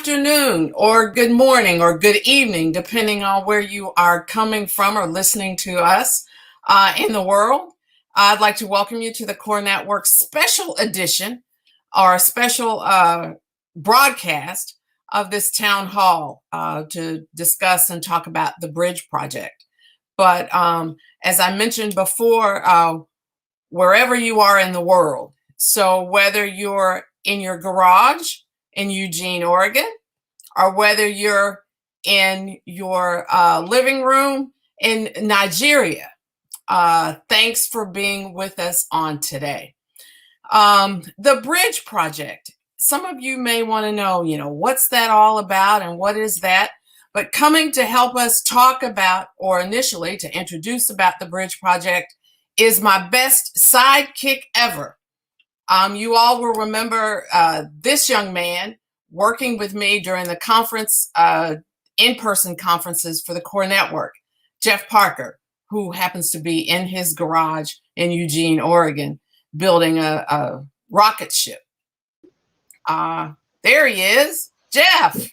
afternoon or good morning or good evening, depending on where you are coming from or listening to us in the world. I'd like to welcome you to the Core Network special edition or special broadcast of this town hall to discuss and talk about the Bridge Project. But as I mentioned before, wherever you are in the world, so whether you're in your garage in Eugene, Oregon, or whether you're in your living room in Nigeria, thanks for being with us on today. The Bridge Project. Some of you may want to know, what's that all about and what is that? But coming to help us talk about, or initially to introduce about the Bridge Project, is my best sidekick ever. You all will remember this young man working with me during the conference, in-person conferences for the Core Network, Jeff Parker, who happens to be in his garage in Eugene, Oregon, building a rocket ship. There he is, Jeff.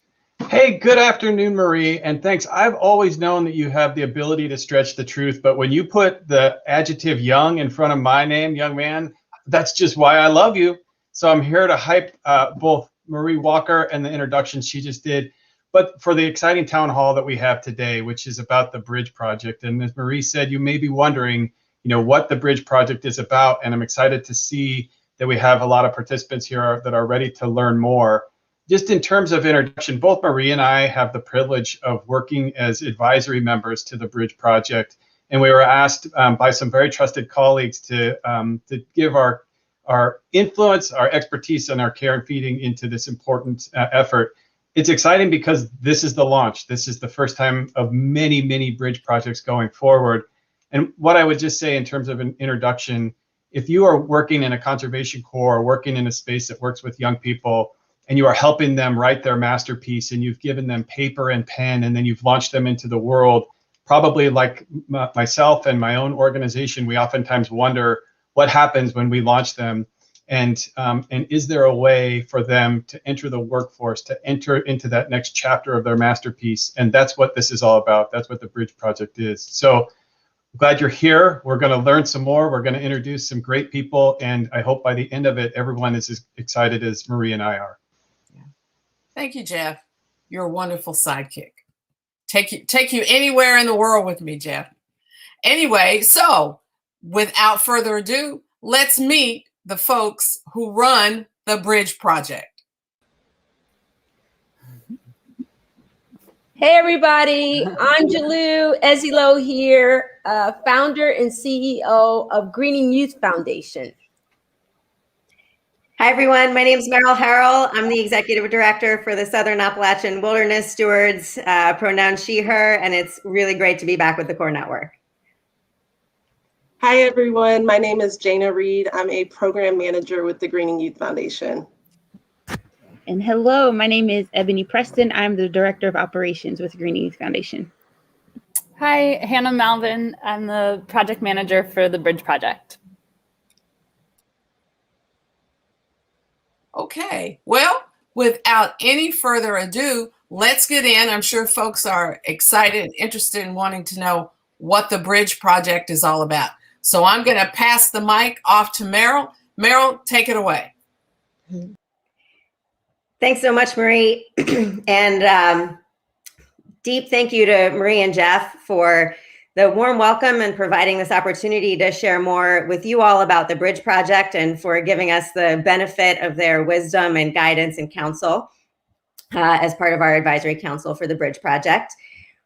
Hey, good afternoon, Marie, and thanks. I've always known that you have the ability to stretch the truth, but when you put the adjective young in front of my name, young man, that's just why I love you. So I'm here to hype both Marie Walker and the introduction she just did, but for the exciting town hall that we have today, which is about the Bridge Project. And as Marie said, you may be wondering, what the Bridge Project is about, and I'm excited to see that we have a lot of participants here that are ready to learn more. Just in terms of introduction, both Marie and I have the privilege of working as advisory members to the Bridge Project, and we were asked by some very trusted colleagues to give our influence, our expertise, and our care and feeding into this important effort. It's exciting because this is the launch. This is the first time of many, many Bridge projects going forward. And what I would just say in terms of an introduction, if you are working in a conservation corps or working in a space that works with young people, and you are helping them write their masterpiece, and you've given them paper and pen, and then you've launched them into the world, probably like myself and my own organization, we oftentimes wonder what happens when we launch them, and is there a way for them to enter the workforce, to enter into that next chapter of their masterpiece? And that's what this is all about. That's what the Bridge Project is. So I'm glad you're here. We're going to learn some more. We're going to introduce some great people, and I hope by the end of it, everyone is as excited as Marie and I are. Thank you, Jeff. You're a wonderful sidekick. Take you anywhere in the world with me, Jeff. Anyway, so without further ado, let's meet the folks who run the Bridge Project. Hey, everybody. Angelou Ezilo here, founder and CEO of Greening Youth Foundation. Hi, everyone. My name is Meryl Harrell. I'm the executive director for the Southern Appalachian Wilderness Stewards, pronoun she, her, and it's really great to be back with the Core Network. Hi, everyone. My name is Jana Reed. I'm a program manager with the Greening Youth Foundation. And hello, my name is Ebony Preston. I'm the director of operations with Greening Youth Foundation. Hi, Hannah Malvin. I'm the project manager for the Bridge Project. Okay, well, without any further ado, let's get in. I'm sure folks are excited, interested in wanting to know what the Bridge Project is all about. So I'm going to pass the mic off to Meryl. Meryl, take it away. Thanks so much, Marie. And deep thank you to Marie and Jeff for the warm welcome and providing this opportunity to share more with you all about the Bridge Project, and for giving us the benefit of their wisdom and guidance and counsel as part of our advisory council for the Bridge Project.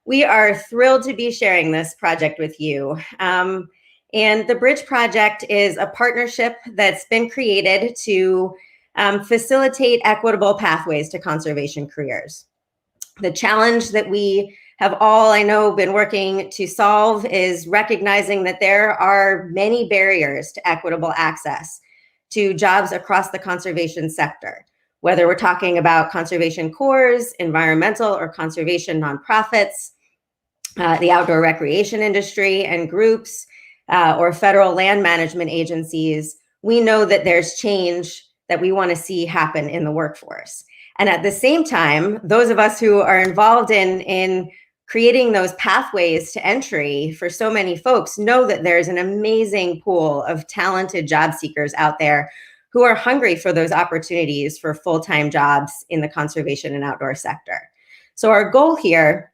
We are thrilled to be sharing this project with you. And the Bridge Project is a partnership that's been created to facilitate equitable pathways to conservation careers. The challenge that we have all, I know, been working to solve is recognizing that there are many barriers to equitable access to jobs across the conservation sector, whether we're talking about conservation corps, environmental or conservation nonprofits, the outdoor recreation industry and groups, or federal land management agencies. We know that there's change that we want to see happen in the workforce. And at the same time, those of us who are involved in creating those pathways to entry for so many folks know that there's an amazing pool of talented job seekers out there who are hungry for those opportunities for full-time jobs in the conservation and outdoor sector. So our goal here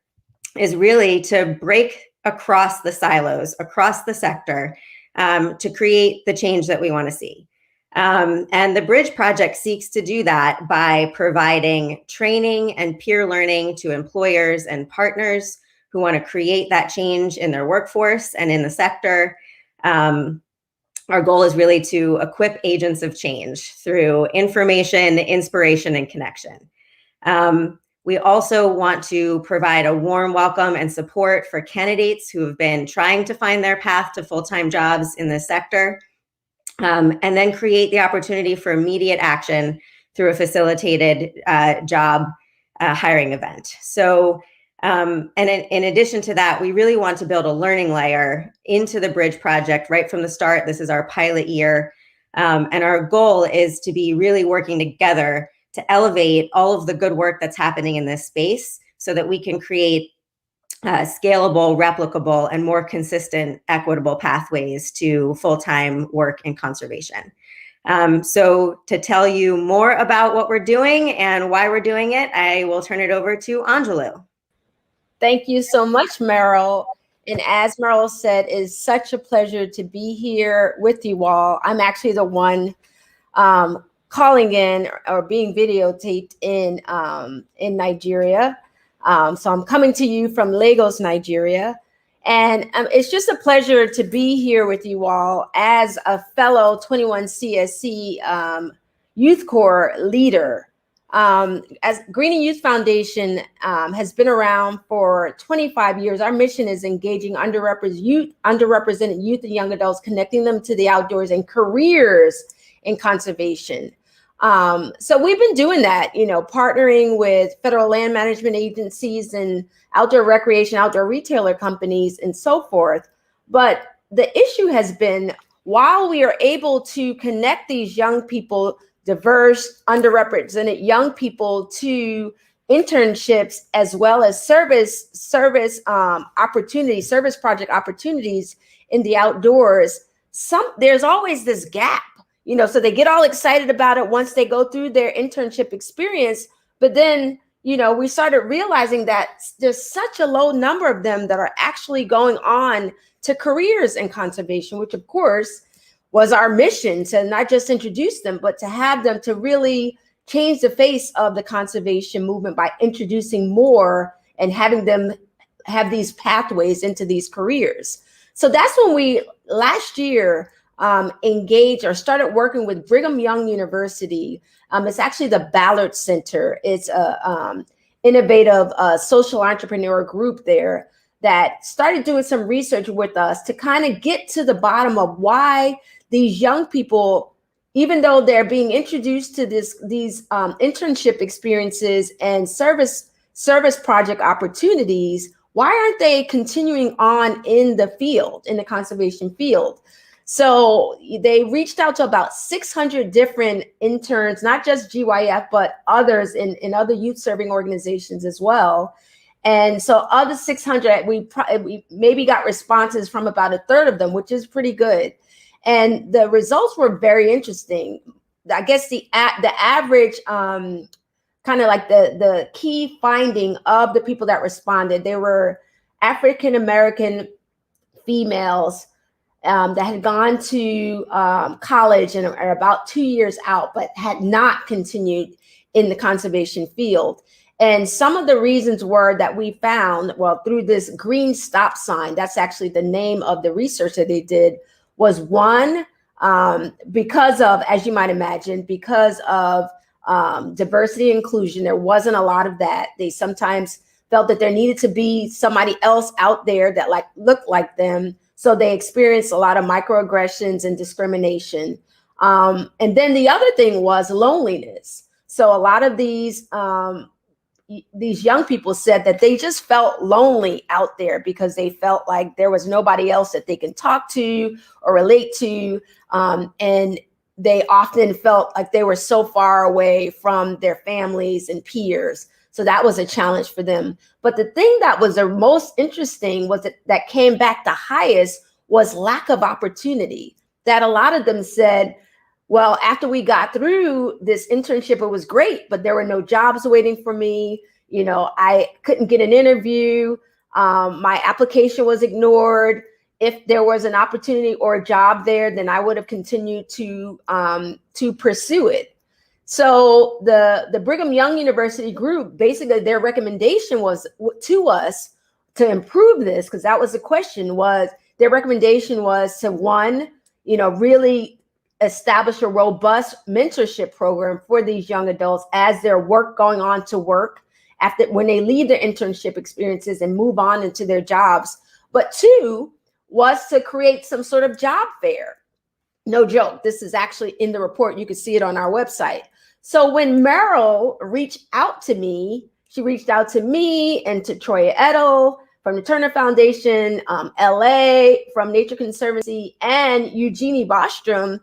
is really to break across the silos, across the sector, to create the change that we want to see. And the Bridge Project seeks to do that by providing training and peer learning to employers and partners who want to create that change in their workforce and in the sector. Our goal is really to equip agents of change through information, inspiration, and connection. We also want to provide a warm welcome and support for candidates who have been trying to find their path to full-time jobs in this sector. And then create the opportunity for immediate action through a facilitated job hiring event. So, and in addition to that, we really want to build a learning layer into the Bridge Project right from the start. This is our pilot year. And our goal is to be really working together to elevate all of the good work that's happening in this space so that we can create scalable, replicable, and more consistent equitable pathways to full-time work in conservation. So to tell you more about what we're doing and why we're doing it, I will turn it over to Anjulu. Thank you so much, Meryl. And as Meryl said, it's such a pleasure to be here with you all. I'm actually the one calling in or being videotaped in Nigeria. So I'm coming to you from Lagos, Nigeria. And it's just a pleasure to be here with you all as a fellow 21 CSC Youth Corps leader. As Greening Youth Foundation has been around for 25 years, our mission is engaging underrepresented youth and young adults, connecting them to the outdoors and careers in conservation. So we've been doing that, partnering with federal land management agencies and outdoor recreation, outdoor retailer companies and so forth. But the issue has been, while we are able to connect these young people, diverse, underrepresented young people, to internships as well as service opportunities, service project opportunities in the outdoors, there's always this gap. So they get all excited about it once they go through their internship experience. But then, we started realizing that there's such a low number of them that are actually going on to careers in conservation, which of course was our mission, to not just introduce them, but to have them to really change the face of the conservation movement by introducing more and having them have these pathways into these careers. So that's when we last year engaged or started working with Brigham Young University. It's actually the Ballard Center. It's a innovative social entrepreneur group there that started doing some research with us to kind of get to the bottom of why these young people, even though they're being introduced to these internship experiences and service project opportunities, why aren't they continuing on in the field, in the conservation field? So they reached out to about 600 different interns, not just GYF, but others in other youth serving organizations as well. And so of the 600, we maybe got responses from about a third of them, which is pretty good. And the results were very interesting. I guess the average kind of like the key finding of the people that responded, they were African-American females that had gone to college and are about 2 years out, but had not continued in the conservation field. And some of the reasons were that we found, through this green stop sign, that's actually the name of the research that they did, was one, because of, as you might imagine, because of diversity and inclusion, there wasn't a lot of that. They sometimes felt that there needed to be somebody else out there that looked like them. So they experienced a lot of microaggressions and discrimination. And then the other thing was loneliness. So a lot of these young people said that they just felt lonely out there because they felt like there was nobody else that they can talk to or relate to. And they often felt like they were so far away from their families and peers. So that was a challenge for them. But the thing that was the most interesting was that came back the highest was lack of opportunity. That a lot of them said, well, after we got through this internship, it was great, but there were no jobs waiting for me. You know, I couldn't get an interview. My application was ignored. If there was an opportunity or a job there, then I would have continued to pursue it. So the Brigham Young University group, basically their recommendation was to us to improve this, because that was the question, was their recommendation was to, one, you know, really establish a robust mentorship program for these young adults as their work going on to work after when they leave their internship experiences and move on into their jobs. But two was to create some sort of job fair. No joke. This is actually in the report. You can see it on our website. So when Meryl reached out to me, she reached out to me and to Troya Edel from the Turner Foundation, LA from Nature Conservancy, and Eugenie Bostrom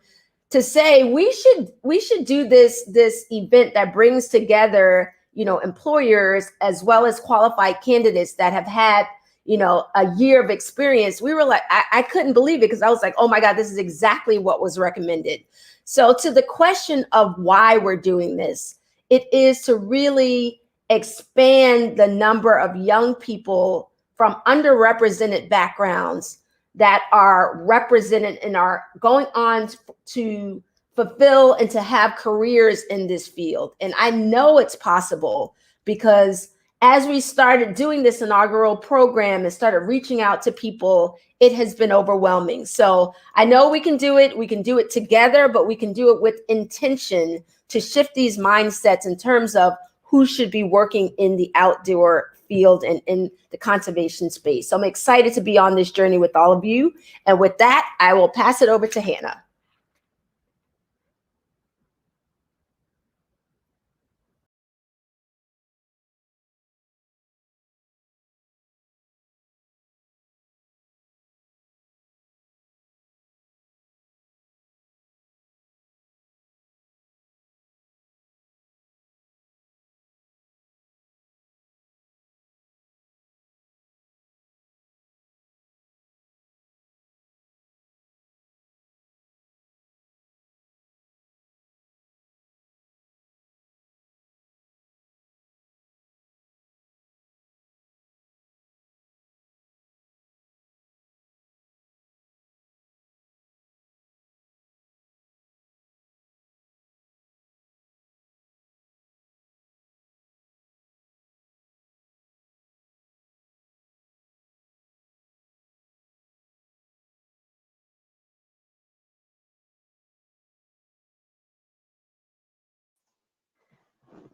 to say we should do this event that brings together, you know, employers as well as qualified candidates that have had, you know, a year of experience. We were like, I couldn't believe it, because I was like, oh my God, this is exactly what was recommended. So to the question of why we're doing this, it is to really expand the number of young people from underrepresented backgrounds that are represented and are going on to fulfill and to have careers in this field. And I know it's possible, because as we started doing this inaugural program and started reaching out to people, it has been overwhelming. So I know we can do it. We can do it together, but we can do it with intention to shift these mindsets in terms of who should be working in the outdoor field and in the conservation space. So I'm excited to be on this journey with all of you. And with that, I will pass it over to Hannah.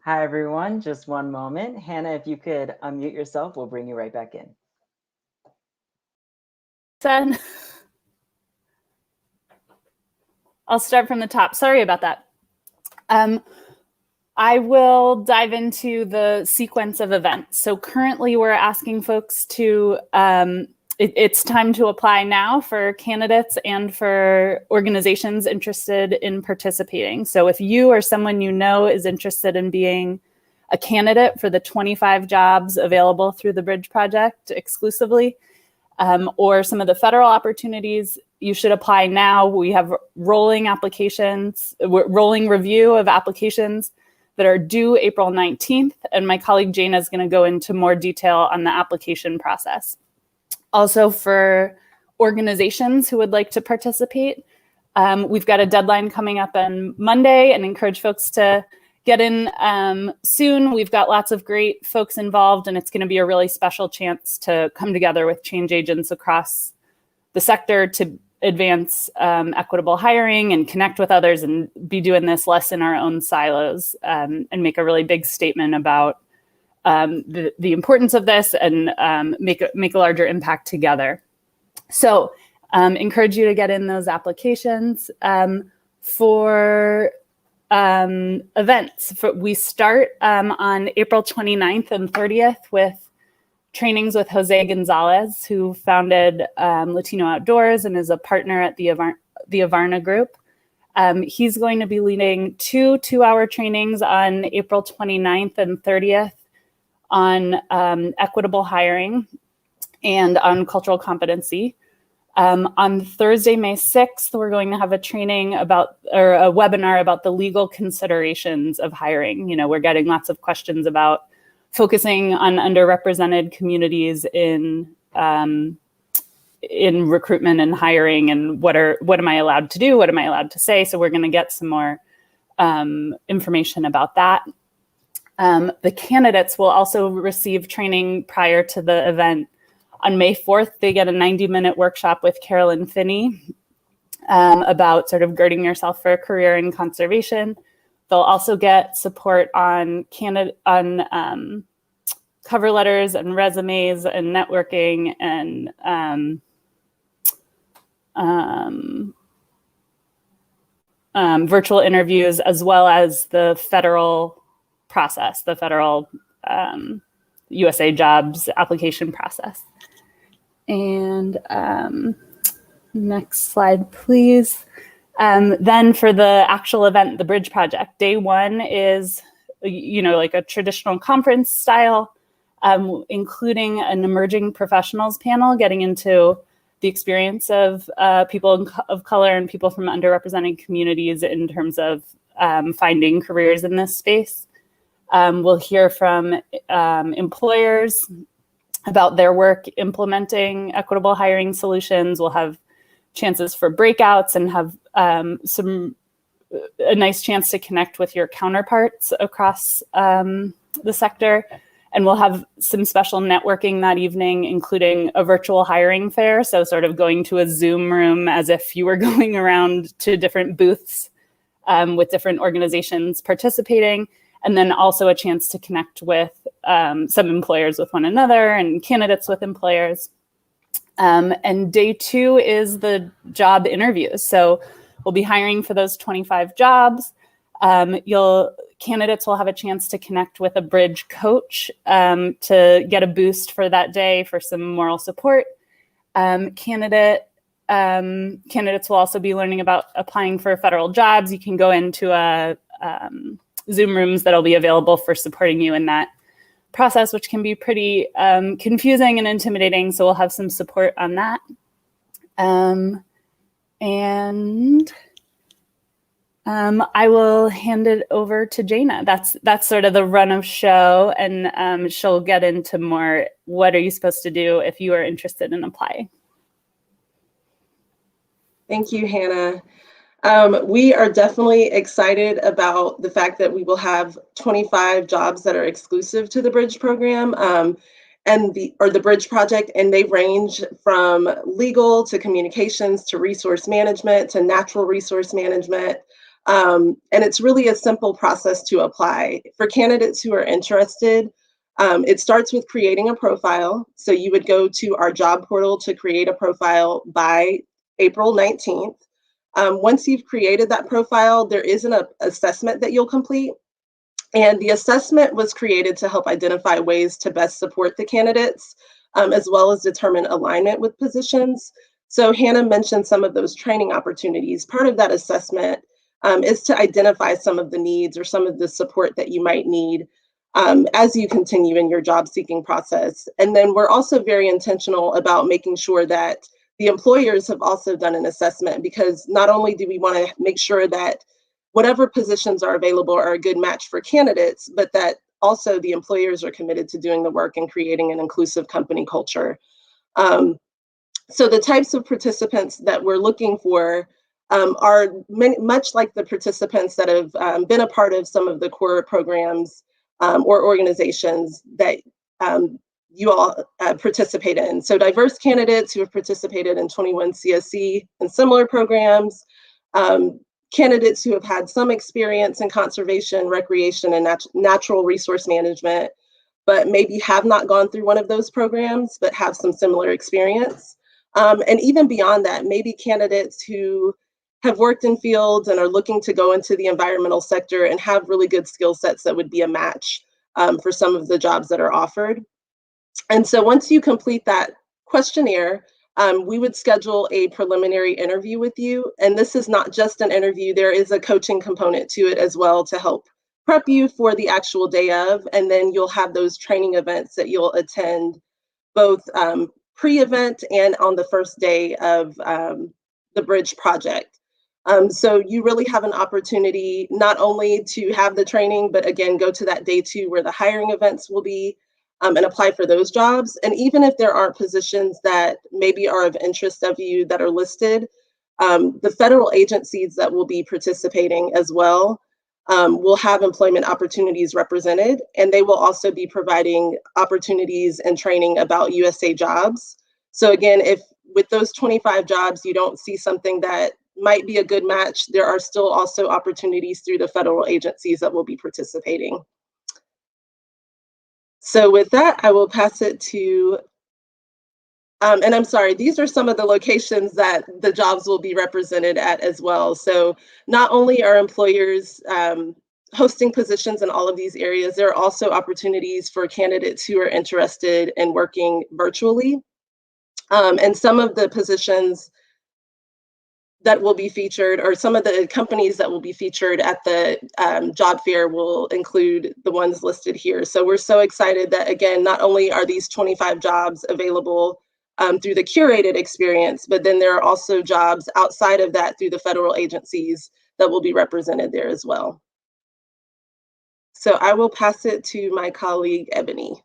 Hi, everyone. Just one moment. Hannah, if you could unmute yourself, we'll bring you right back in. Then I'll start from the top. Sorry about that. I will dive into the sequence of events. So currently we're asking folks to, it's time to apply now for candidates and for organizations interested in participating. So if you or someone you know is interested in being a candidate for the 25 jobs available through the Bridge Project exclusively, or some of the federal opportunities, you should apply now. We have rolling applications, rolling review of applications that are due April 19th. And my colleague Jana is going to go into more detail on the application process. Also, for organizations who would like to participate, we've got a deadline coming up on Monday, and encourage folks to get in soon. We've got lots of great folks involved, and it's going to be a really special chance to come together with change agents across the sector to advance equitable hiring and connect with others and be doing this less in our own silos, and make a really big statement about the importance of this and make a larger impact together. So encourage you to get in those applications. For events, we start on April 29th and 30th with trainings with Jose Gonzalez, who founded Latino Outdoors and is a partner at the Avarna Group. He's going to be leading 2 2-hour trainings on April 29th and 30th on equitable hiring and on cultural competency. On Thursday, May 6th, we're going to have a training about, or a webinar about the legal considerations of hiring. You know, we're getting lots of questions about focusing on underrepresented communities in recruitment and hiring, and what am I allowed to do? What am I allowed to say? So we're going to get some more information about that. The candidates will also receive training prior to the event. On May 4th, they get a 90-minute workshop with Carolyn Finney about sort of girding yourself for a career in conservation. They'll also get support on cover letters and resumes and networking and virtual interviews, as well as the federal process, the federal USA jobs application process. And next slide, please. Then for the actual event, the Bridge Project, day 1 is, you know, like a traditional conference style, including an emerging professionals panel, getting into the experience of people of color and people from underrepresented communities in terms of finding careers in this space. We'll hear from employers about their work implementing equitable hiring solutions. We'll have chances for breakouts and have a nice chance to connect with your counterparts across the sector. And we'll have some special networking that evening, including a virtual hiring fair. So sort of going to a Zoom room as if you were going around to different booths with different organizations participating. And then also a chance to connect with some employers with one another and candidates with employers. And day 2 is the job interviews. So we'll be hiring for those 25 jobs. Candidates will have a chance to connect with a Bridge coach to get a boost for that day for some moral support. Candidates will also be learning about applying for federal jobs. You can go into Zoom rooms that'll be available for supporting you in that process, which can be pretty confusing and intimidating. So we'll have some support on that. I will hand it over to Jana. That's sort of the run of show, and she'll get into more, what are you supposed to do if you are interested in applying? Thank you, Hannah. We are definitely excited about the fact that we will have 25 jobs that are exclusive to the Bridge program and the Bridge Project, and they range from legal to communications to resource management to natural resource management. And it's really a simple process to apply. For candidates who are interested, it starts with creating a profile. So you would go to our job portal to create a profile by April 19th. Once you've created that profile, there is an assessment that you'll complete. And the assessment was created to help identify ways to best support the candidates, as well as determine alignment with positions. So Hannah mentioned some of those training opportunities. Part of that assessment is to identify some of the needs or some of the support that you might need as you continue in your job seeking process. And then we're also very intentional about making sure that the employers have also done an assessment, because not only do we want to make sure that whatever positions are available are a good match for candidates, but that also the employers are committed to doing the work and creating an inclusive company culture. So the types of participants that we're looking for are much like the participants that have been a part of some of the core programs or organizations that you all participate in. So diverse candidates who have participated in 21 CSE and similar programs, candidates who have had some experience in conservation, recreation, and natural resource management, but maybe have not gone through one of those programs, but have some similar experience. And even beyond that, maybe candidates who have worked in fields and are looking to go into the environmental sector and have really good skill sets that would be a match for some of the jobs that are offered. And so once you complete that questionnaire, we would schedule a preliminary interview with you. And this is not just an interview, there is a coaching component to it as well to help prep you for the actual day of. And then you'll have those training events that you'll attend both pre-event and on the first day of the bridge project. So you really have an opportunity not only to have the training, but again, go to that day 2 where the hiring events will be and apply for those jobs. And even if there aren't positions that maybe are of interest of you that are listed, the federal agencies that will be participating as well will have employment opportunities represented, and they will also be providing opportunities and training about USA jobs. So again, if with those 25 jobs, you don't see something that might be a good match, there are still also opportunities through the federal agencies that will be participating. So with that, I will pass it to, and I'm sorry, these are some of the locations that the jobs will be represented at as well. So not only are employers hosting positions in all of these areas, there are also opportunities for candidates who are interested in working virtually. And some of the positions that will be featured, or some of the companies that will be featured at the job fair will include the ones listed here. So we're so excited that, again, not only are these 25 jobs available through the curated experience, but then there are also jobs outside of that through the federal agencies that will be represented there as well. So I will pass it to my colleague, Ebony.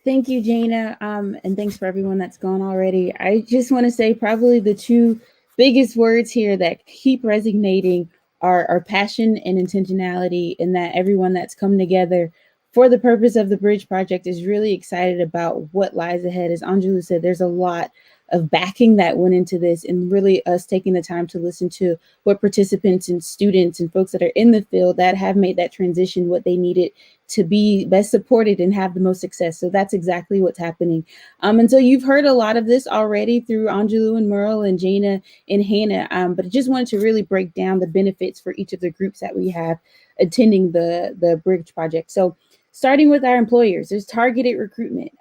Thank you, Jana, and thanks for everyone that's gone already. I just want to say probably the 2 biggest words here that keep resonating are passion and intentionality, and that everyone that's come together for the purpose of the Bridge Project is really excited about what lies ahead. As Anjulu said, there's a lot of backing that went into this, and really us taking the time to listen to what participants and students and folks that are in the field that have made that transition, what they needed to be best supported and have the most success. So that's exactly what's happening. And so you've heard a lot of this already through Anjulu and Merle and Jana and Hannah, but I just wanted to really break down the benefits for each of the groups that we have attending the Bridge Project. So starting with our employers, there's targeted recruitment.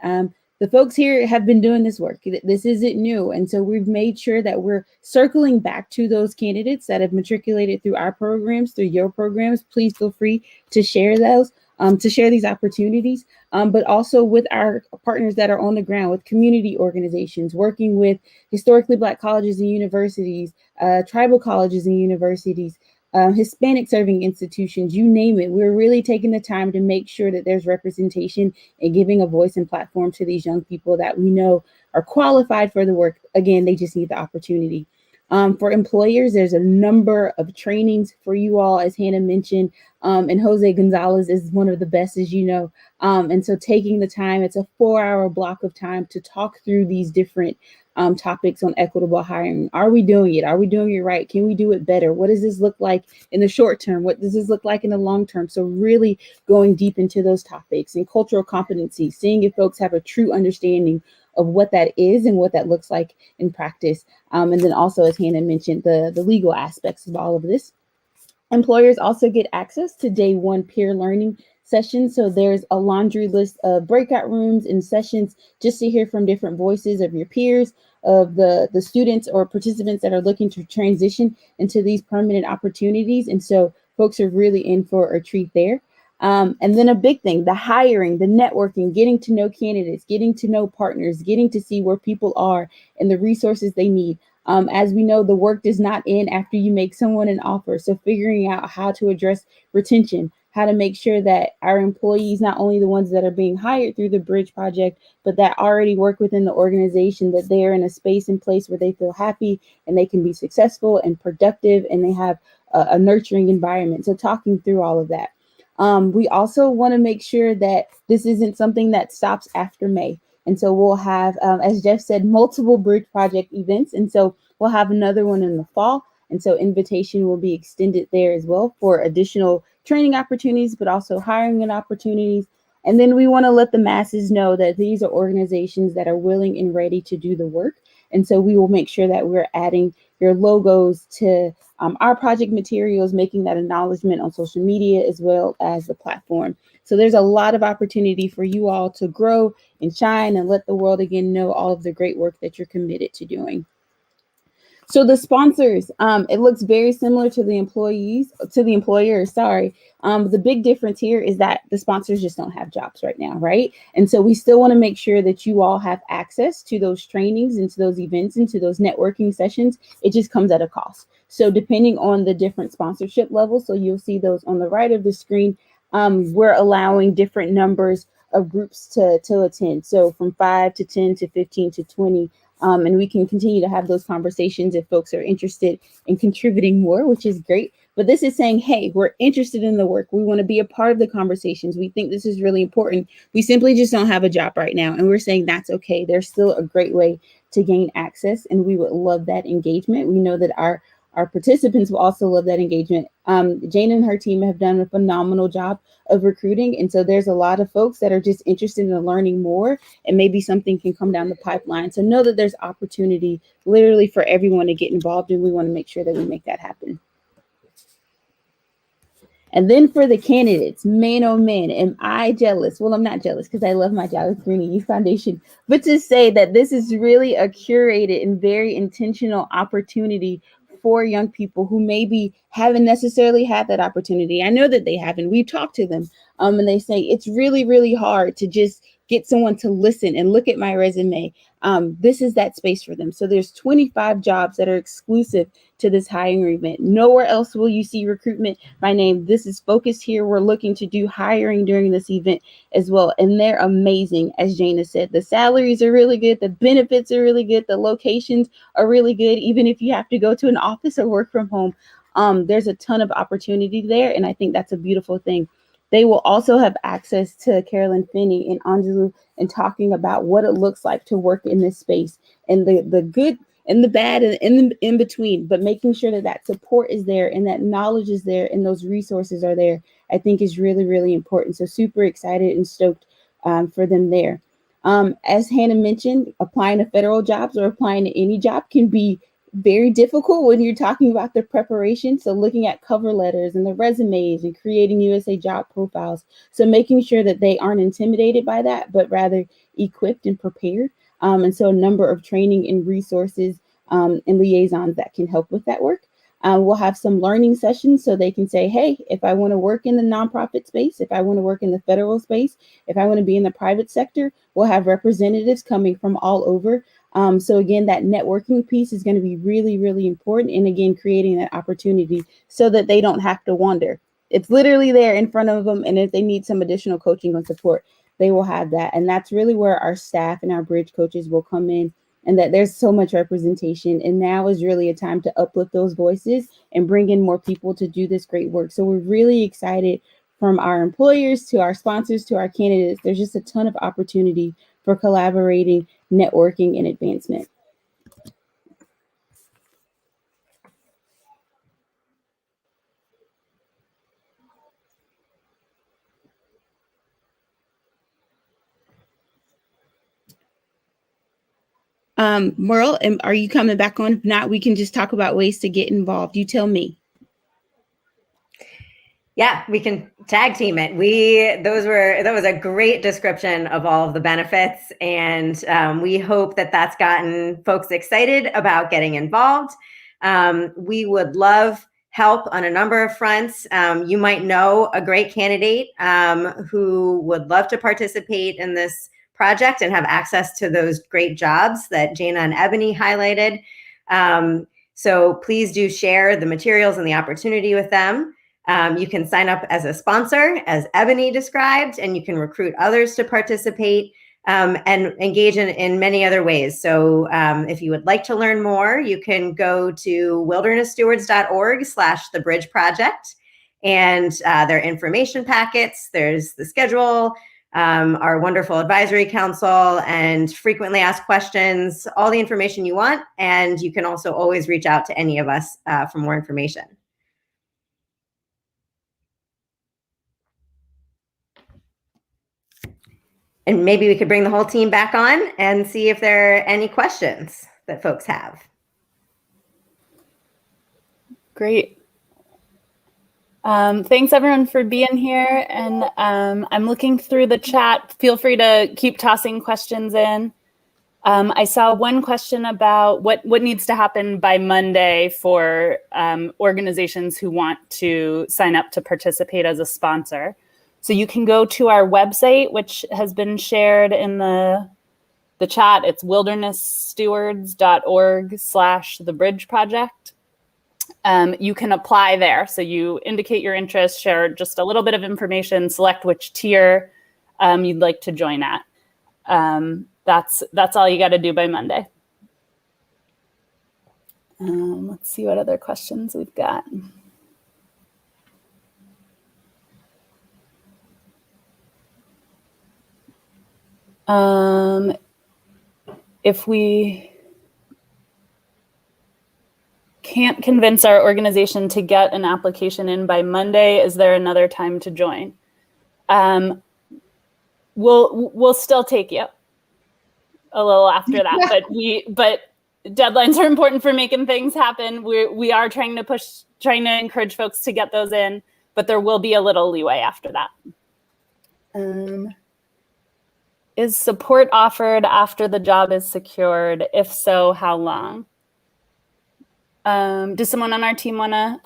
The folks here have been doing this work. This isn't new. And so we've made sure that we're circling back to those candidates that have matriculated through our programs, through your programs. Please feel free to share those, to share these opportunities, but also with our partners that are on the ground, with community organizations, working with historically Black colleges and universities, tribal colleges and universities, Hispanic serving institutions, you name it. We're really taking the time to make sure that there's representation and giving a voice and platform to these young people that we know are qualified for the work. Again, they just need the opportunity. For employers, there's a number of trainings for you all, as Hannah mentioned, and Jose Gonzalez is one of the best, as you know. And so taking the time, it's a 4-hour block of time to talk through these different topics on equitable hiring. Are we doing it? Are we doing it right? Can we do it better? What does this look like in the short term? What does this look like in the long term? So really going deep into those topics and cultural competency, seeing if folks have a true understanding of what that is and what that looks like in practice. And then also, as Hannah mentioned, the legal aspects of all of this. Employers also get access to day 1 peer learning sessions. So there's a laundry list of breakout rooms and sessions just to hear from different voices of your peers, of the students or participants that are looking to transition into these permanent opportunities. And so folks are really in for a treat there. And then a big thing, the hiring, the networking, getting to know candidates, getting to know partners, getting to see where people are and the resources they need. As we know, the work does not end after you make someone an offer. So figuring out how to address retention, how to make sure that our employees, not only the ones that are being hired through the Bridge Project, but that already work within the organization, that they're in a space and place where they feel happy and they can be successful and productive and they have a nurturing environment. So talking through all of that. We also want to make sure that this isn't something that stops after May. And so we'll have, as Jeff said, multiple Bridge Project events. And so we'll have another one in the fall. And so invitation will be extended there as well for additional training opportunities, but also hiring and opportunities. And then we want to let the masses know that these are organizations that are willing and ready to do the work. And so we will make sure that we're adding your logos to our project materials, making that acknowledgement on social media as well as the platform. So there's a lot of opportunity for you all to grow and shine and let the world again know all of the great work that you're committed to doing. So the sponsors, it looks very similar to the employers, sorry. The big difference here is that the sponsors just don't have jobs right now, right? And so we still want to make sure that you all have access to those trainings and to those events and to those networking sessions. It just comes at a cost. So depending on the different sponsorship levels, so you'll see those on the right of the screen, we're allowing different numbers of groups to attend. So from 5 to 10 to 15 to 20. And we can continue to have those conversations if folks are interested in contributing more, which is great. But this is saying, hey, we're interested in the work. We want to be a part of the conversations. We think this is really important. We simply just don't have a job right now. And we're saying that's okay. There's still a great way to gain access. And we would love that engagement. We know that our participants will also love that engagement. Jane and her team have done a phenomenal job of recruiting. And so there's a lot of folks that are just interested in learning more, and maybe something can come down the pipeline. So know that there's opportunity literally for everyone to get involved, and we want to make sure that we make that happen. And then for the candidates, man, oh man, am I jealous? Well, I'm not jealous because I love my job with Greening Youth Foundation, but to say that this is really a curated and very intentional opportunity for young people who maybe haven't necessarily had that opportunity. I know that they haven't. We've talked to them and they say it's really, really hard to just get someone to listen and look at my resume. This is that space for them. So there's 25 jobs that are exclusive to this hiring event. Nowhere else will you see recruitment by name. This is focused here. We're looking to do hiring during this event as well. And they're amazing, as Jana said. The salaries are really good. The benefits are really good. The locations are really good. Even if you have to go to an office or work from home, there's a ton of opportunity there. And I think that's a beautiful thing. They will also have access to Carolyn Finney and Anjulu and talking about what it looks like to work in this space and the good and the bad and in between, but making sure that that support is there and that knowledge is there and those resources are there, I think is really, really important. So super excited and stoked for them there. As Hannah mentioned, applying to federal jobs or applying to any job can be very difficult when you're talking about the preparation. So looking at cover letters and the resumes and creating USA job profiles. So making sure that they aren't intimidated by that, but rather equipped and prepared. And so a number of training and resources and liaisons that can help with that work. We'll have some learning sessions so they can say, hey, if I want to work in the nonprofit space, if I want to work in the federal space, if I want to be in the private sector, we'll have representatives coming from all over. So again, that networking piece is going to be really, really important. And again, creating that opportunity so that they don't have to wander. It's literally there in front of them. And if they need some additional coaching and support, they will have that. And that's really where our staff and our bridge coaches will come in, and that there's so much representation. And now is really a time to uplift those voices and bring in more people to do this great work. So we're really excited, from our employers to our sponsors to our candidates. There's just a ton of opportunity for collaborating, networking, and advancement. Merle, are you coming back on? If not, we can just talk about ways to get involved. You tell me. Yeah, we can tag team it. That was a great description of all of the benefits. And we hope that that's gotten folks excited about getting involved. We would love help on a number of fronts. You might know a great candidate who would love to participate in this project and have access to those great jobs that Jana and Ebony highlighted. So please do share the materials and the opportunity with them. You can sign up as a sponsor, as Ebony described, and you can recruit others to participate and engage in many other ways. So if you would like to learn more, you can go to wildernessstewards.org/thebridgeproject, and their information packets. There's the schedule, our wonderful advisory council, and frequently asked questions, all the information you want. And you can also always reach out to any of us for more information. And maybe we could bring the whole team back on and see if there are any questions that folks have. Great. Thanks everyone for being here. And I'm looking through the chat. Feel free to keep tossing questions in. I saw one question about what needs to happen by Monday for organizations who want to sign up to participate as a sponsor. So you can go to our website, which has been shared in the chat. It's wildernessstewards.org/thebridgeproject. You can apply there. So you indicate your interest, share just a little bit of information, select which tier you'd like to join at. That's all you got to do by Monday. Let's see what other questions we've got. If we can't convince our organization to get an application in by Monday, is there another time to join? We'll still take you a little after that, but deadlines are important for making things happen. We are trying to encourage folks to get those in, but there will be a little leeway after that. Is support offered after the job is secured? If so, how long? Does someone on our team want to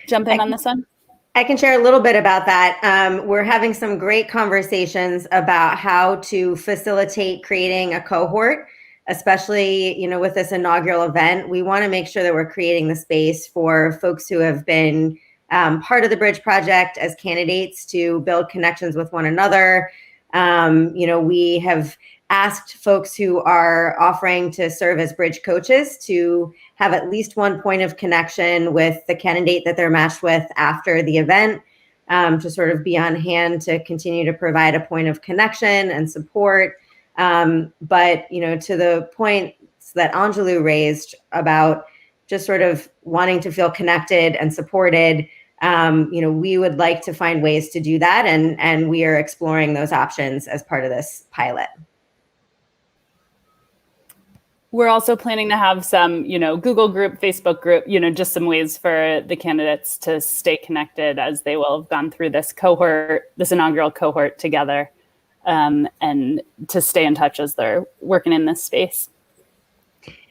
jump in on this one? I can share a little bit about that. We're having some great conversations about how to facilitate creating a cohort, especially, with this inaugural event. We want to make sure that we're creating the space for folks who have been part of the Bridge Project as candidates to build connections with one another. We have asked folks who are offering to serve as bridge coaches to have at least one point of connection with the candidate that they're matched with after the event, to sort of be on hand to continue to provide a point of connection and support. But, to the points that Angelou raised about just sort of wanting to feel connected and supported, we would like to find ways to do that. And we are exploring those options as part of this pilot. We're also planning to have some, Google group, Facebook group, just some ways for the candidates to stay connected as they will have gone through this inaugural cohort together, and to stay in touch as they're working in this space.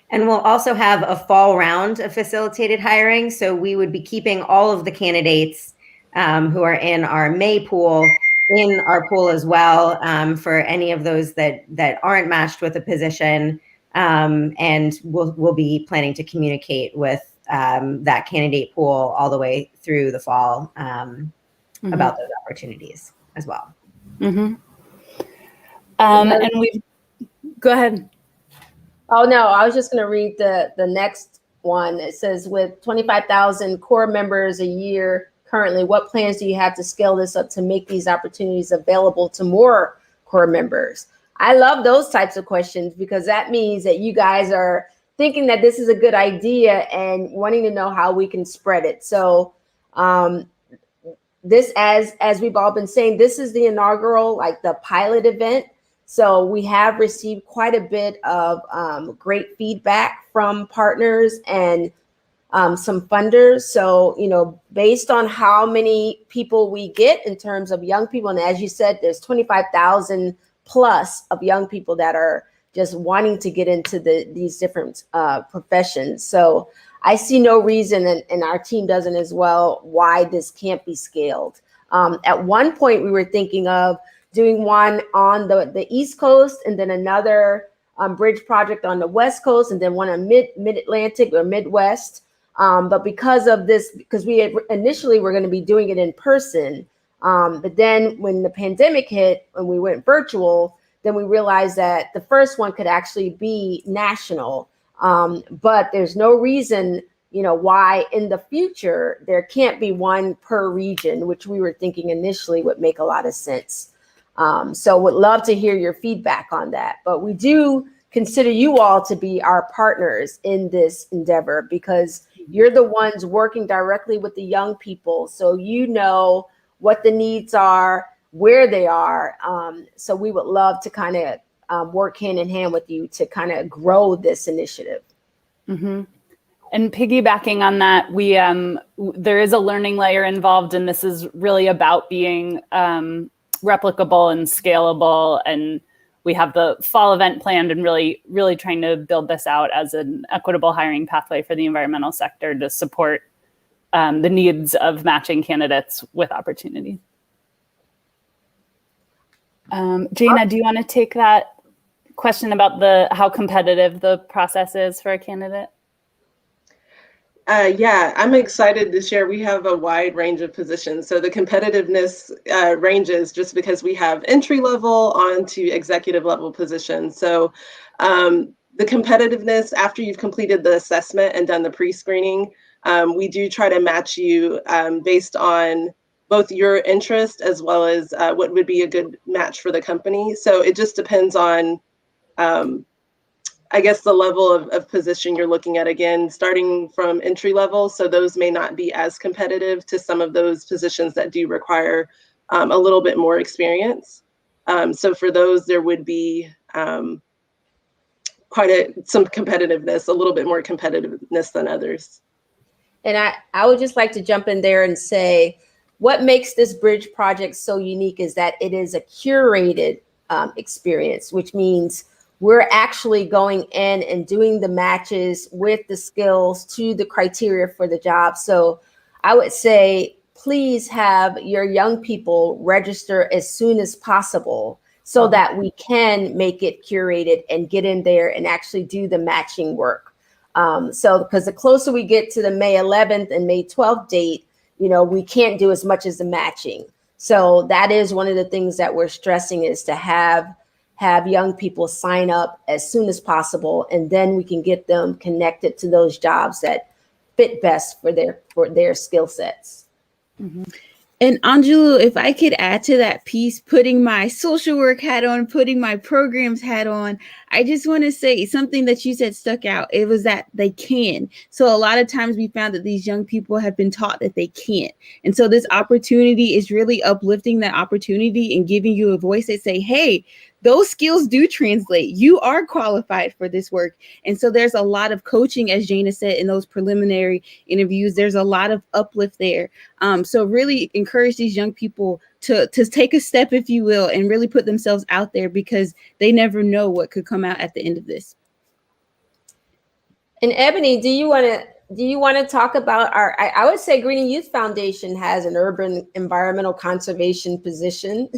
And we'll also have a fall round of facilitated hiring. So we would be keeping all of the candidates who are in our May pool in our pool as well, for any of those that aren't matched with a position. And we'll be planning to communicate with that candidate pool all the way through the fall about those opportunities as well. And we go ahead. Oh, no, I was just going to read the next one. It says, with 25,000 core members a year currently, what plans do you have to scale this up to make these opportunities available to more core members? I love those types of questions, because that means that you guys are thinking that this is a good idea and wanting to know how we can spread it. So this, as we've all been saying, this is the inaugural, like the pilot event. So we have received quite a bit of great feedback from partners and some funders. So, based on how many people we get in terms of young people, and as you said, there's 25,000 plus of young people that are just wanting to get into these different professions. So I see no reason, and our team doesn't as well, why this can't be scaled. At one point, we were thinking of doing one on the East Coast, and then another bridge project on the West Coast, and then one on Mid-Atlantic or Midwest. But because of this, because we initially were going to be doing it in person, but then when the pandemic hit and we went virtual, then we realized that the first one could actually be national. But there's no reason, why in the future there can't be one per region, which we were thinking initially would make a lot of sense. So would love to hear your feedback on that. But we do consider you all to be our partners in this endeavor, because you're the ones working directly with the young people. So what the needs are, where they are. So we would love to kind of work hand in hand with you to kind of grow this initiative. And piggybacking on that, we there is a learning layer involved, and this is really about being replicable and scalable. And we have the fall event planned, and really trying to build this out as an equitable hiring pathway for the environmental sector to support the needs of matching candidates with opportunity. Jana, do you want to take that question about how competitive the process is for a candidate? Yeah, I'm excited to share. We have a wide range of positions. So the competitiveness ranges just because we have entry level on to executive level positions. So the competitiveness, after you've completed the assessment and done the pre-screening, we do try to match you based on both your interest as well as what would be a good match for the company. So it just depends on I guess the level of position you're looking at, again, starting from entry level. So those may not be as competitive to some of those positions that do require a little bit more experience. So for those, there would be some competitiveness, a little bit more competitiveness than others. And I would just like to jump in there and say, what makes this bridge project so unique is that it is a curated experience, which means we're actually going in and doing the matches with the skills to the criteria for the job. So I would say, please have your young people register as soon as possible so that we can make it curated and get in there and actually do the matching work. So because the closer we get to the May 11th and May 12th date, we can't do as much as the matching. So that is one of the things that we're stressing, is to have young people sign up as soon as possible, and then we can get them connected to those jobs that fit best for their skill sets. Mm-hmm. And Anjulu, if I could add to that piece, putting my social work hat on, putting my programs hat on, I just want to say something that you said stuck out. It was that they can. So a lot of times we found that these young people have been taught that they can't. And so this opportunity is really uplifting that opportunity and giving you a voice that say, hey, those skills do translate. You are qualified for this work. And so there's a lot of coaching, as Jana said, in those preliminary interviews. There's a lot of uplift there. So really encourage these young people to take a step, if you will, and really put themselves out there, because they never know what could come out at the end of this. And Ebony, do you want to talk about I would say Greening Youth Foundation has an urban environmental conservation position.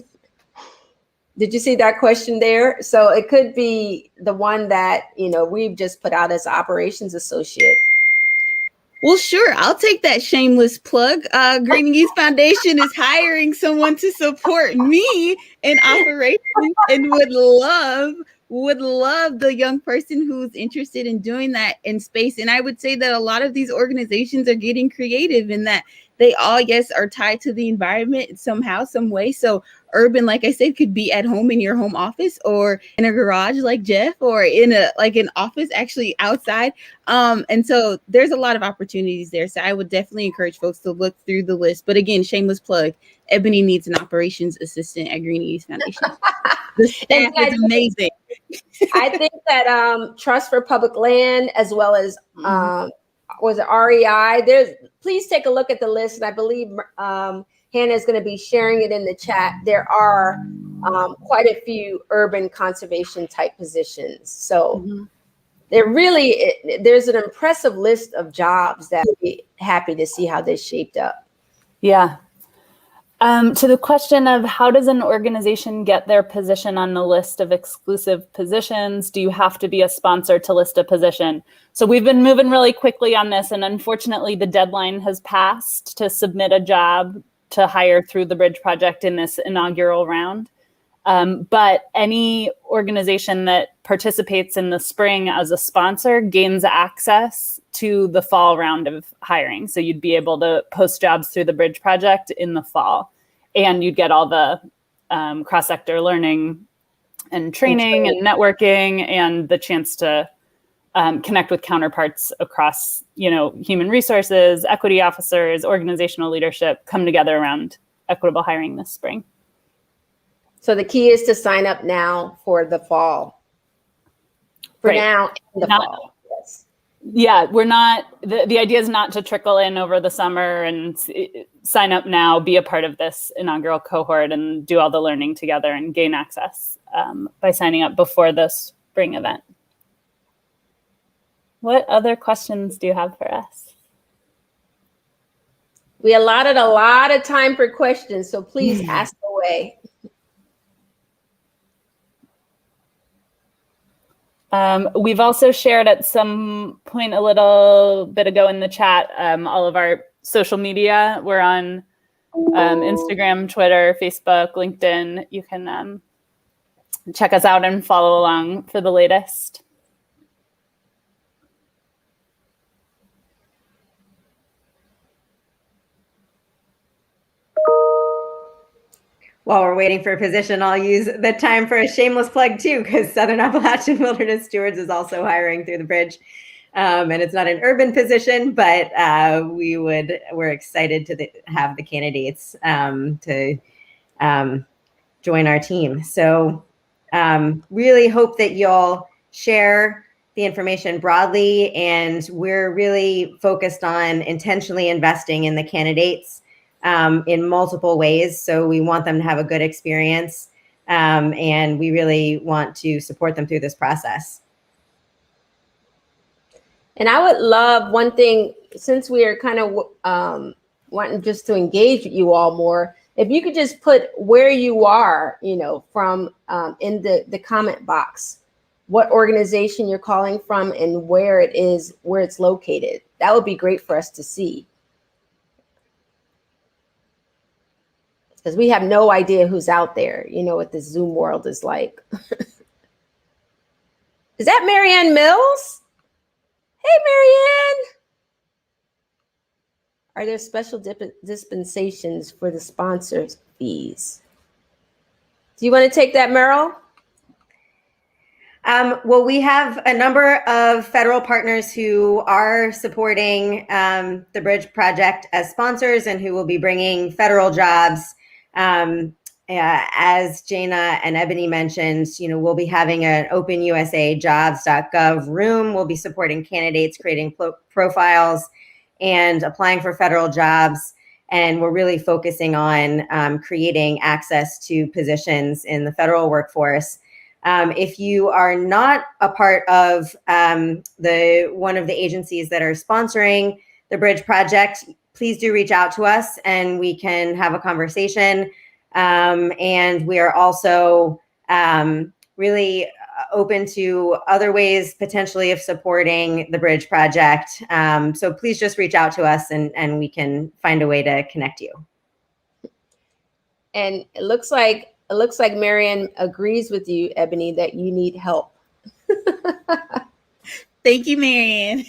Did you see that question there? So it could be the one that, we've just put out as operations associate. Well, sure. I'll take that shameless plug. Greening Youth Foundation is hiring someone to support me in operations, and would love the young person who's interested in doing that in space. And I would say that a lot of these organizations are getting creative in that they all, yes, are tied to the environment somehow, some way. So urban, like I said, could be at home in your home office, or in a garage like Jeff, or in an office actually outside. And so there's a lot of opportunities there. So I would definitely encourage folks to look through the list. But again, shameless plug, Ebony needs an operations assistant at Greening Youth Foundation. The staff is amazing. I think that Trust for Public Land, as well as was it REI? Please take a look at the list, and I believe Hannah is going to be sharing it in the chat. There are quite a few urban conservation type positions. So there's an impressive list of jobs that I'd be happy to see how they shaped up. Yeah. To the question of how does an organization get their position on the list of exclusive positions? Do you have to be a sponsor to list a position? So we've been moving really quickly on this, and unfortunately the deadline has passed to submit a job to hire through the Bridge Project in this inaugural round. But any organization that participates in the spring as a sponsor gains access to the fall round of hiring. So you'd be able to post jobs through the Bridge Project in the fall, and you'd get all the cross-sector learning and training and networking, and the chance to connect with counterparts across, human resources, equity officers, organizational leadership, come together around equitable hiring this spring. So the key is to sign up now for the fall. For now, in the fall. Yes. Yeah, we're not, the idea is not to trickle in over the summer and sign up now, be a part of this inaugural cohort and do all the learning together and gain access by signing up before the spring event. What other questions do you have for us? We allotted a lot of time for questions, so please ask away. We've also shared at some point a little bit ago in the chat all of our social media. We're on Instagram, Twitter, Facebook, LinkedIn. You can check us out and follow along for the latest. While we're waiting for a position, I'll use the time for a shameless plug too, because Southern Appalachian Wilderness Stewards is also hiring through the bridge. And it's not an urban position, but we're excited to have the candidates to join our team. So really hope that you'll share the information broadly, and we're really focused on intentionally investing in the candidates in multiple ways. So we want them to have a good experience, and we really want to support them through this process. And I would love one thing, since we are kind of wanting just to engage with you all more, if you could just put where you are, from in the comment box, what organization you're calling from and where it's located. That would be great for us to see. Because we have no idea who's out there, what this Zoom world is like. Is that Marianne Mills? Hey, Marianne. Are there special dispensations for the sponsors' fees? Do you want to take that, Meryl? Well, we have a number of federal partners who are supporting the Bridge Project as sponsors and who will be bringing federal jobs. As Jana and Ebony mentioned, we'll be having an openusajobs.gov room. We'll be supporting candidates, creating profiles, and applying for federal jobs. And we're really focusing on creating access to positions in the federal workforce. If you are not a part of one of the agencies that are sponsoring the Bridge Project, please do reach out to us and we can have a conversation. And we are also really open to other ways potentially of supporting the Bridge Project. So please just reach out to us and we can find a way to connect you. And it looks like Marianne agrees with you, Ebony, that you need help. Thank you, Marianne.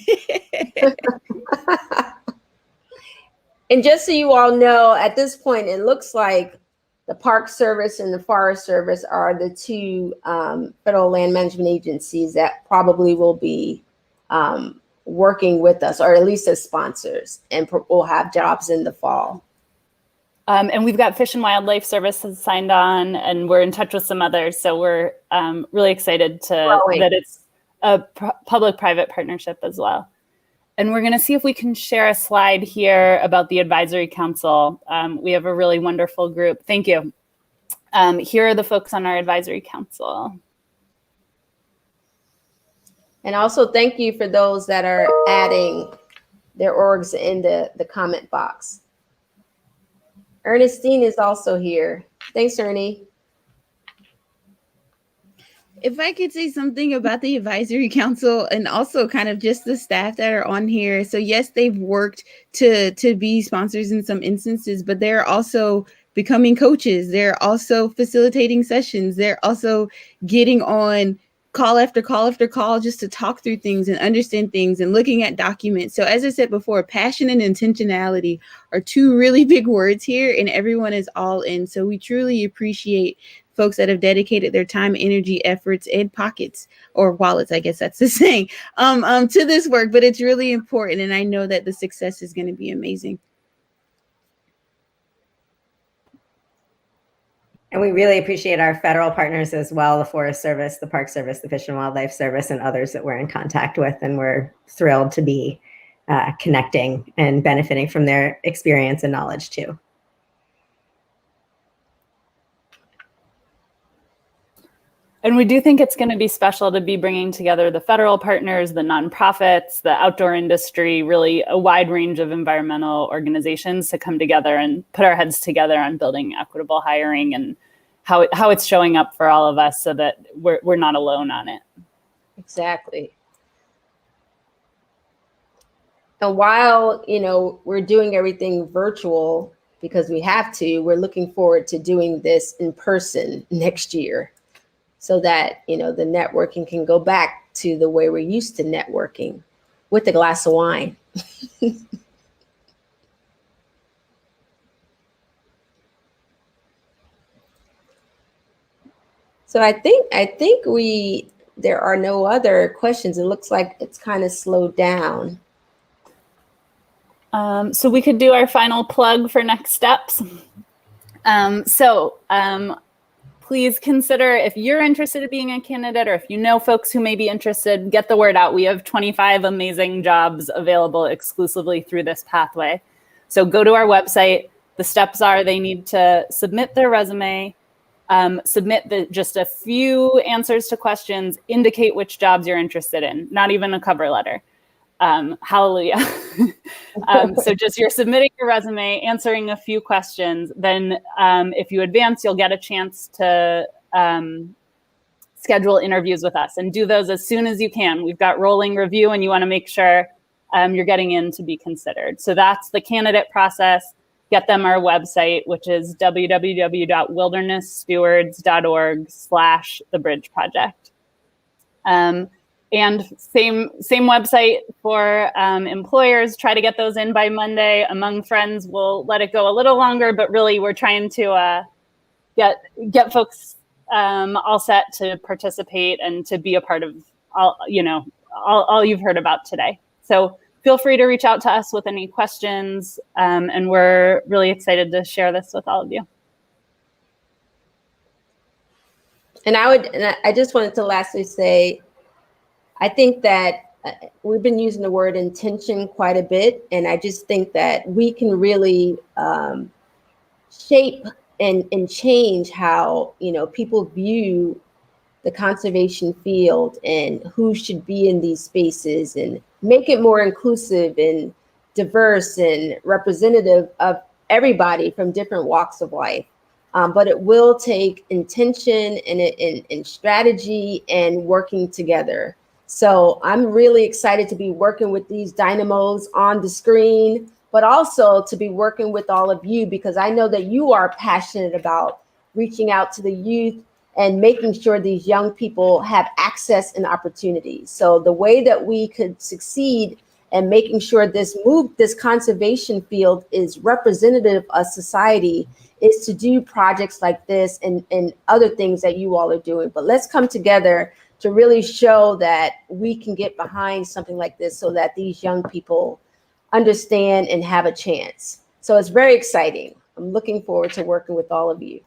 And just so you all know, at this point, it looks like the Park Service and the Forest Service are the two federal land management agencies that probably will be working with us, or at least as sponsors, and we'll have jobs in the fall. And we've got Fish and Wildlife Services signed on, and we're in touch with some others. So we're really excited that it's a public-private partnership as well. And we're going to see if we can share a slide here about the Advisory Council. We have a really wonderful group. Thank you. Here are the folks on our Advisory Council. And also thank you for those that are adding their orgs in the comment box. Ernestine is also here. Thanks, Ernie. If I could say something about the Advisory Council and also kind of just the staff that are on here. So yes, they've worked to be sponsors in some instances, but they're also becoming coaches. They're also facilitating sessions. They're also getting on call after call after call just to talk through things and understand things and looking at documents. So as I said before, passion and intentionality are two really big words here, and everyone is all in. So we truly appreciate folks that have dedicated their time, energy, efforts, and pockets, or wallets, I guess that's the saying, to this work. But it's really important, and I know that the success is going to be amazing. And we really appreciate our federal partners as well, the Forest Service, the Park Service, the Fish and Wildlife Service, and others that we're in contact with. And we're thrilled to be connecting and benefiting from their experience and knowledge too. And we do think it's going to be special to be bringing together the federal partners, the nonprofits, the outdoor industry, really a wide range of environmental organizations to come together and put our heads together on building equitable hiring and how it's showing up for all of us so that we're not alone on it. Exactly. And while, we're doing everything virtual because we have to, we're looking forward to doing this in person next year so that, the networking can go back to the way we're used to networking with a glass of wine. So I think there are no other questions. It looks like it's kind of slowed down. So we could do our final plug for next steps. Please consider, if you're interested in being a candidate or if you know folks who may be interested, get the word out. We have 25 amazing jobs available exclusively through this pathway. So go to our website. The steps are they need to submit their resume, submit just a few answers to questions, indicate which jobs you're interested in, not even a cover letter. Hallelujah. So just you're submitting your resume, answering a few questions. Then if you advance, you'll get a chance to schedule interviews with us and do those as soon as you can. We've got rolling review and you want to make sure you're getting in to be considered. So that's the candidate process. Get them our website, which is www.wildernessstewards.org/thebridgeproject. And same website for employers. Try to get those in by Monday. Among friends, we'll let it go a little longer, but really we're trying to get folks all set to participate and to be a part of all you've heard about today. So feel free to reach out to us with any questions, and we're really excited to share this with all of you. And I just wanted to lastly say, I think that we've been using the word intention quite a bit, and I just think that we can really shape and change how people view the conservation field and who should be in these spaces, and make it more inclusive and diverse and representative of everybody from different walks of life. But it will take intention and strategy and working together. So I'm really excited to be working with these dynamos on the screen, but also to be working with all of you, because I know that you are passionate about reaching out to the youth and making sure these young people have access and opportunities. So the way that we could succeed and making sure this conservation field is representative of society is to do projects like this and other things that you all are doing. But let's come together to really show that we can get behind something like this so that these young people understand and have a chance. So it's very exciting. I'm looking forward to working with all of you.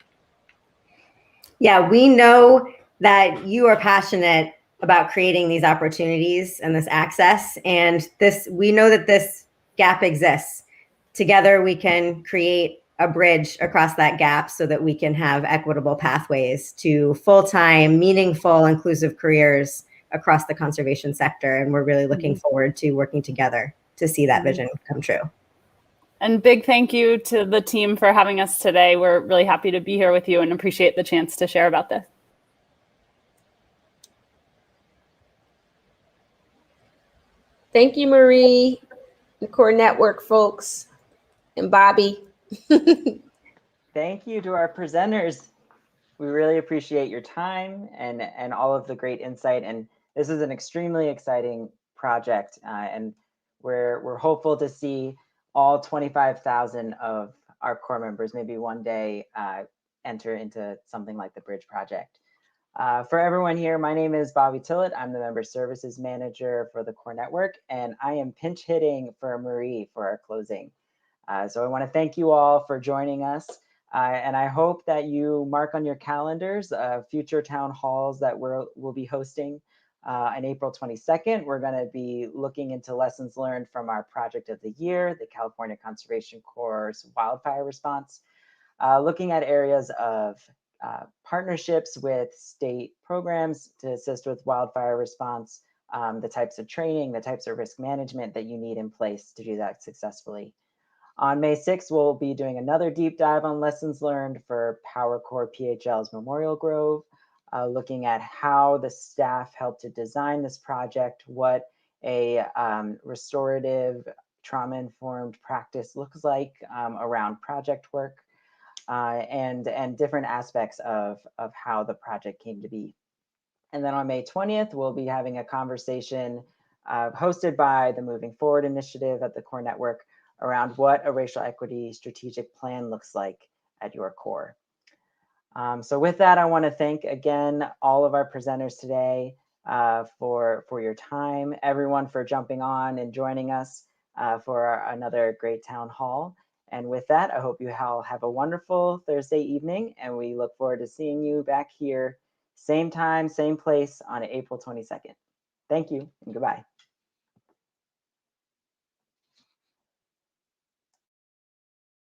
Yeah, we know that you are passionate about creating these opportunities and this access. And we know that this gap exists. Together, we can create a bridge across that gap so that we can have equitable pathways to full-time, meaningful, inclusive careers across the conservation sector. And we're really looking forward to working together to see that vision come true. And big thank you to the team for having us today. We're really happy to be here with you and appreciate the chance to share about this. Thank you, Marie, the Core Network folks, and Bobby. Thank you to our presenters. We really appreciate your time and all of the great insight. And this is an extremely exciting project, and we're hopeful to see all 25,000 of our core members maybe one day enter into something like the Bridge Project. For everyone here, my name is Bobby Tillett. I'm the Member Services Manager for the Core Network, and I am pinch hitting for Marie for our closing. So I want to thank you all for joining us. And I hope that you mark on your calendars future town halls that we'll be hosting. On April 22nd, we're going to be looking into lessons learned from our project of the year, the California Conservation Corps' wildfire response, looking at areas of partnerships with state programs to assist with wildfire response, the types of training, the types of risk management that you need in place to do that successfully. On May 6th, we'll be doing another deep dive on lessons learned for Power Corps PHL's Memorial Grove, looking at how the staff helped to design this project, what a restorative trauma-informed practice looks like around project work, and different aspects of how the project came to be. And then on May 20th, we'll be having a conversation hosted by the Moving Forward Initiative at the Core Network around what a racial equity strategic plan looks like at your core. So with that, I want to thank again all of our presenters today for your time, everyone for jumping on and joining us for another great town hall. And with that, I hope you all have a wonderful Thursday evening, and we look forward to seeing you back here, same time, same place on April 22nd. Thank you and goodbye.